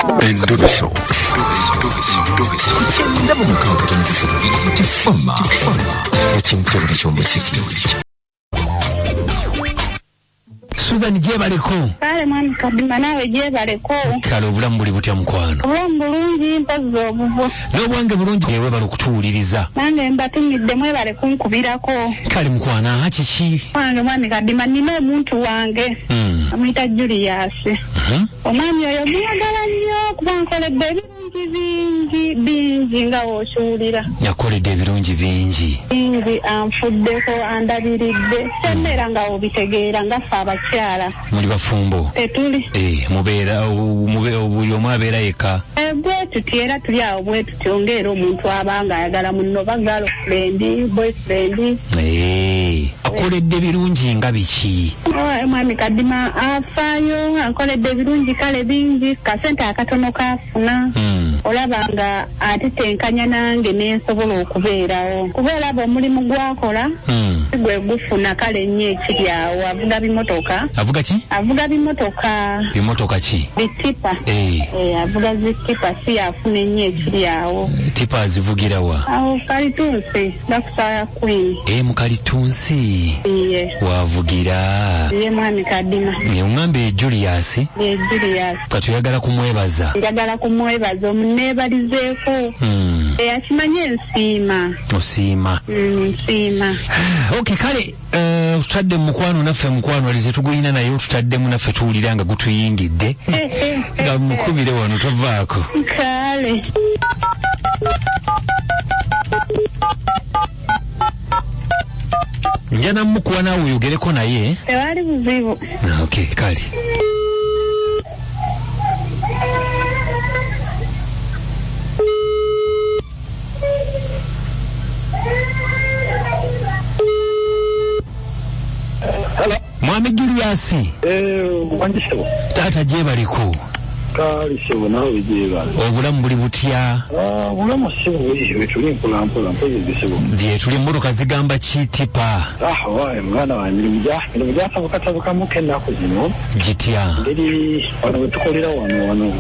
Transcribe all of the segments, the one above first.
Endobeso. Kugenda mu mukaaga n'ekifo tifama ekintu eky'omuziki. Susan jebaleko. Kale mwami kadima nawe jebaleko. Kale obulamu buli butya mukwano. Obulamu bulungi mpozzi obuvo. N'obwange bulungi yewe bali kutuwuliriza. Nange mbatumidde mwebale kunkubirako. Kale mukwana kiki? Wange mwami kadima nina omuntu wange. Amuyita Julius. Omwami oyo mwagala nnyo kuba nkoledde ebirungi bingi nga wokiwulira. Yakoledde ebirungi bingi. Bingi anfuddeko andabiridde. Semmera nga obitegeera nga ffe abakyala. Muli bafumbo. Tetuli. Mubeera buli omu abeera yekka. Bwe tuti era tuli awo bwe tuti ongeera omuntu abanga ayagala munno ba girlfriend, boyfriend. Akoledde birungi nga biki? Mwami kadima afaayo ankoledde ebirungi kale bingi kasente akatono kafuna. Olaba nga atitenkanya nange nensobola okubeerawo. Kuba olaba omulimu gwakola gwe gufuna kale nnyo ekiri awo. Avuga bimotoka. Avuga ki? Avuga bimotoka. Bimotoka ki? Bitipa. Avuga zitipa si afuna nnyo ekiri awo. Tipa azivugira wa? Awo Kalitunsi Dakusaya Queen. Mu Kalitunsi. Wavugira. Ye mwami kadima. Ngambe Julius. Julius. Katuyagala kumwebaza. Njagala kumwebaza omunebalizeeko. Akimanye nsiima. Osiima. Nsiima. Okay kale tutadde mukwano naffe mukwano alize tugulina naye tutaddemu naffe tuwulira nga gutuyingidde. Nga mukubire wano tovaako. Kale. Njana mukuwa nawe oyogereko naye. Tewali buzibu. Okay kale. Hello. Mwami Julius. Wanjisebo. Tata jebaliko. Kali sebo nawe jeba. Obulamu buli butya? Obulamu sebo bwe tuli mpola mpozzi sebo. Ndiye tuli mmotoka zigamba kitipa. Wae mwana wange mujja tabuka mukenda kuzino. Gitya. Ngeri wano tukolera wano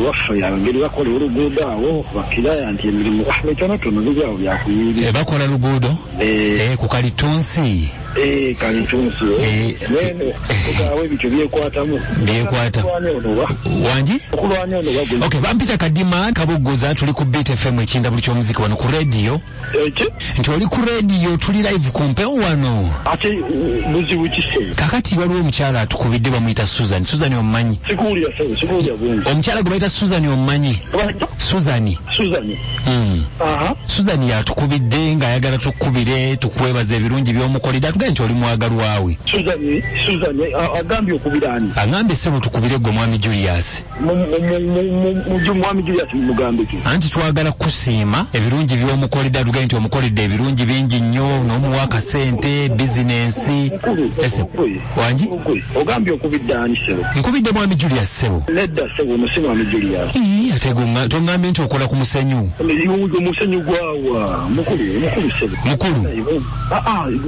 waffe ya ngeri bakola oluguudo awo bakiraya nti emirimu ahmetono tono bijjawo byakuyiri. Bakola luguudo? Ku Kalitunsi. Kalitunsi. Kugawe bicho byekwatamu. Byekwata. Wanji? Okay, bampita kadima kabuguza tuli ku Beat FM ekinda buli ky'omuziki wano ku radio. Nti oli ku radio tuli live kumpe wano. Ate buzibu kise. Kakati waliwo omukyala atukubidde bamuyita Susan. Susan omumanyi? Sikuulira bungi. Omukyala gwe bayita Susan omumanyi? Susan. Susan yatukubidde ng'ayagala tukubire tukwebaza ebirungi by'omukolera tugaye nti oli mwagalwa we. Susan agambye okubirani. Agambye sebo tukubire gwe mwami Julius. Mwami Julius mugambe ki? Anti twagala kusiima ebirungi by'omukolera tugaye nti omukoledde ebirungi bingi nnyo n'omuwa akasente bizinensi. Wanji? Ogambye okubiddaani sebo. Nkubidde mwami Julius sebo. Nedda sebo musi mwami Julius. Ate tongambye nti okola ku musenyu. Musenyu gwawa mukulu sebo. Mukulu?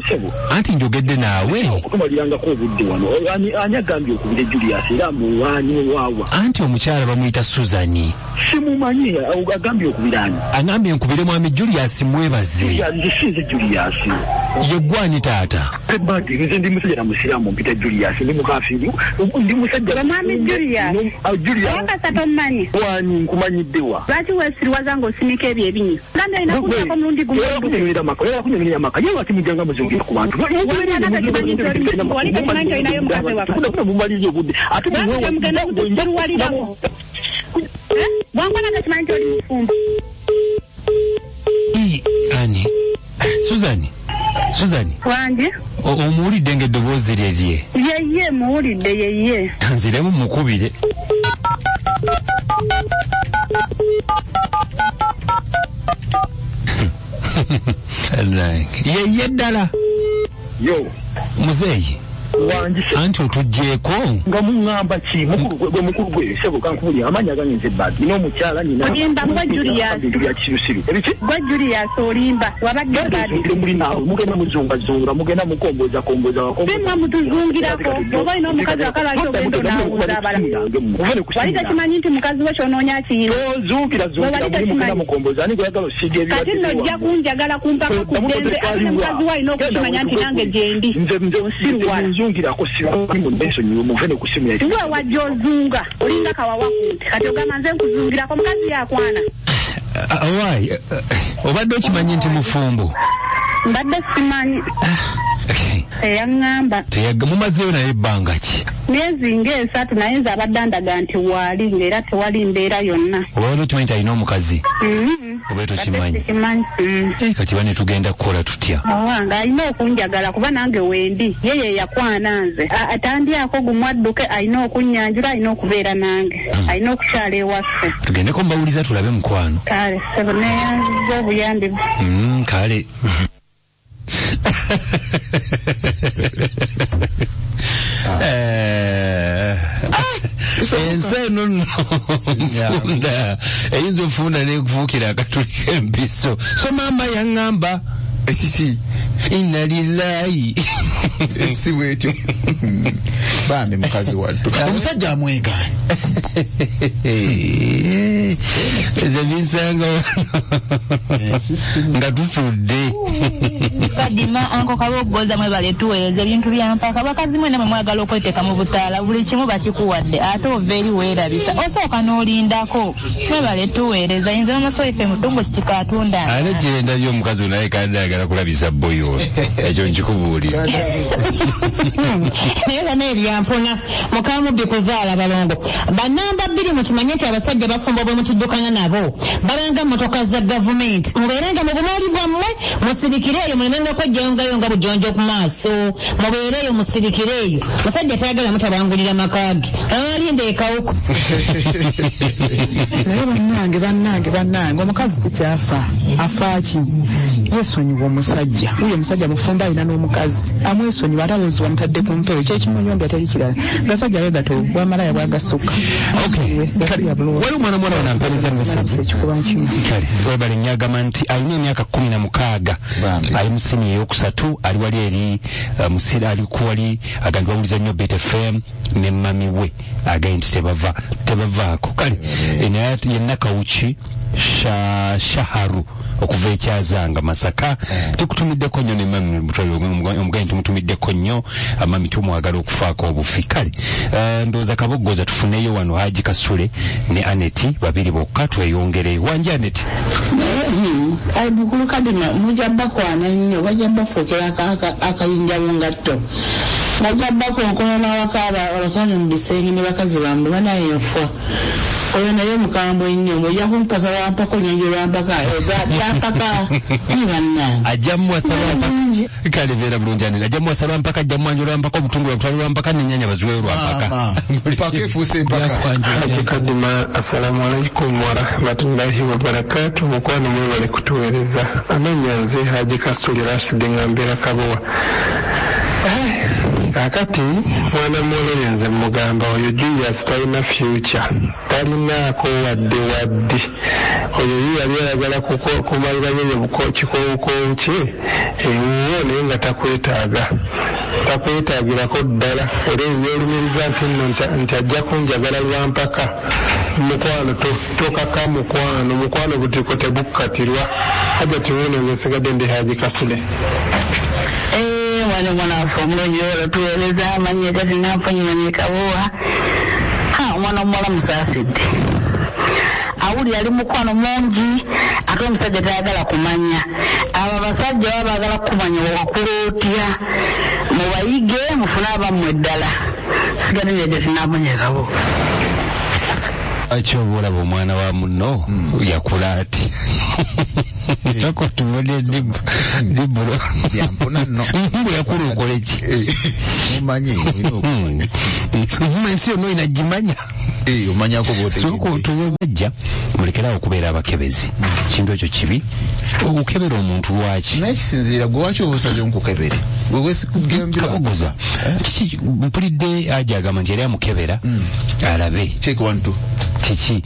Sebo. Anti njogedde naawe. Okumalirangako obudde wano. Ani agambye okubidde Julius era muwaani waawa. Anti omukyala bamuyita Suzani. Simumanyi agambye okubirani. Agambye nkubire mwami Julius mwebaze. Ndisinze Julius. Yeggwani taata. Ebadi nze ndi musajja na musiramu mpita Julius ndi mukafiri. Ndi musajja. Mwami Julius. Julius. Wanga satommanyi. Wani nkumanyiddewa. Lwaki weesiriwaza ng'osinika ebyo ebinyi? Gambye alina kulyako mulundi gumu. Kunyumira maka. Yewe ati mujanga muzungira ku bantu. Mumaliriza obudde. Ate Wangwana gakimanyi nti oli mufumbo. Ani? Suzani. Wange? Omuwulidde ng'eddoboozi lye. Yeye muwulidde yeye. Nziremu mukubire. Yeye ddala. Yo. Muzeeyi. wangi anti otujjeeko nga muŋŋamba ki mukulu gwe sebo kankubuli amanya aganyenze badi n'omukyala nina olimba gwe Julius bya kisirusiru ebiki gwe Julius olimba wabadde badi mulinawe mugenda muzungazunga mugenda mukomboza simwa mutuzungirako oba olina omukazi akalwaki ogenda onaawuza abala wali takimanyi nti mukazi we kyonoonya kiyiro kati nno ojja kunjagala kumpaka ku ddembe ate ne mukazi we alina okukimanya nti nange gyendi siwe wajja ozunga olinga kawawakunti kati ogamba nze nkuzungirako mukazi yakwana awaayi obadde okimanyi nti mufumbo mbadde simanyi eyaŋŋamba mumazeyo naye ebbanga ki myezi ng'esatu naye nze abadde andaga nti waali ng'era tewali mbeera yonna obadde okimanyi nti alina omukazi oba tokimanyi kati bane tugenda kukola tutya owange alina okunjagala kuba nange wendi ye yakwana nze atandyako gumwadduke alina okunnyanjula alina okubeera nange alina okukyala ewaffe tugendeko mbawuliza tulabe mukwano kale sebo neyanziza obuyambi kale ensi eno nno nfunda eyinza ofunda nekufuukira akatuli k'empiso so maama yaŋŋamba ekiki inna lillahi ensi bwetyo bambi mukazi wattu omusajja amwegaanye ezo binsanga nga tutudde kadima anko kabogoza mwebale tuweereza ebintu byampaka bakazi mwena mwagala okweteeka mu butaala buli kimu bakikuwadde ate ova eri weerabisa osooka n'olindako mwebale tuweereza yinza n'amasoife mutungo kikatunda ate kyendabye omukazi onaye kandi ayagala kulabisa boyo ekyo nkikubuulira naye bana eryampona mukamubbi kuzaala balongo banamba bbiri mukimanye nti abasajja bafumba bwe mukiddukana nabo balanga motoka za gavumenti mubeerenga mu bumaali bwammwe musirikireeyo mulemenga okwejjayongayo nga bujonjo ku maaso mubeereeyo musirikireeyo musajja tayagala mutabangulira makaagi alinda ekawuko naye bannange omukazi tikyafa afaaki yesonyiwa omusajja uyo omusajja mufumba alina n'omukazi amwesonyiwa atalowooza wamutadde ku mpewo kyekimunyombya teri kirala gasajja bwegato bwamalaya bwagasukka wali omwana wana mpereza message webale nyagamba nti alina emyaka 16 ali mu siniya eyokusatu ali wali eri musira ali kuwali agandi bawuliza nnyo BTFM ne mami we agaye nti tebavaako kale yenna kawuki shaharu okuva ekyazanga Masaka tukutumiddeko nnyo ne mami omugaye tumutumiddeko nnyo mami tumwagala okufaako obufi kale ndowooza kabogoza tufuneyo wano Haji Kasule ne Aneti babiri bokka tweyongereyo wanje Aneti ai bukulu kadima mujabba kwana nnyo bajabba fokera akayinja bungatto bajabba konkono n'awakaaba abasana mu bisenge ne bakazi bamwe banayefa oyo naye mukambwe nnyo ojja kumpasa wampako nyonjo lwampaka yampaka ibanna ajjamu wasaba mpaka kale beera bulungi anene ajjamu wasaba mpaka ajjamu anjo lwampaka obutungulu butwali lwampaka n'ennyanya baziweyo lwampaka paka efuuse mpaka kadima assalamu alaikum wa rahmatullahi wa barakatuh mukwano mwebale kutuweereza amanya nze Haji Kasule Rashid Ngambira Kabowa kakati mwana muwala nze mugamba oyo Julius talina future talinaako wadde oyo yali ayagala kumalira nyenye kikowukowu kye ewuwo naye nga takwetaagirako ddala olezi olumiriza nti ajja kunjagala lwampaka mukwano tokaka mukwano butiko tebukkatirwa hajja tiwuno nze nsigadde ndi Haji Kasule mwana afa omulungi olwo tuweereza amanye kati namponyimanye Kabowa omwana omuwala musaasidde awuli yali mukwano mungi ate omusajja tayagala kumanya abo abasajja baba baagala kumanya wakula otya mubayige mufune abammwe eddala sigadde nedde tinamponyye Kabowa Achobola omwana wa muno yakula ati. Tako tumode diburo. Yampona no. Mbu yakula okolechi. Mumanyi. Mmensi ono inagimanya. Omanya ko bote. Soko tubajja mulekera okubeera abakebezi. Kintu ekyo kibi. Okukebera omuntu lwaki? Nakisinzira gwe waki obusaze nkukebere. Gwe wesi kugambira. Kabogoza. Kiki mpulidde ajagamba nti yali amukebera alabe. Check 1 2. Kiki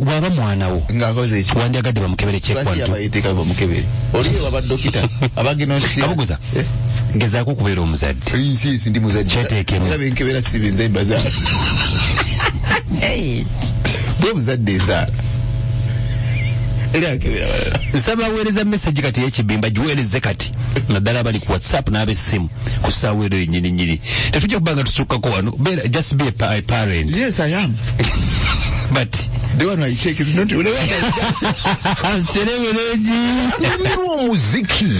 waba mwana wo ng'akoze eki wandyagadde bamukebere kyekwantu abayiteeka bamukebere oliyo aba dokita abagino kabuguza ngezaako okubeera omuzadde si ndi muzadde kyeteekemu era benkebera si binza embazaala bwe buzadde enzaala era akebera nsaba aweereza message kati y'ekibimba giweereze kati naddala abali ku WhatsApp n'ab'essimu ku ssaawa ero yennyini tetujja kuba nga tusukkako wano just be a parent. Yes, I am. But the one I check is not. I'm muziki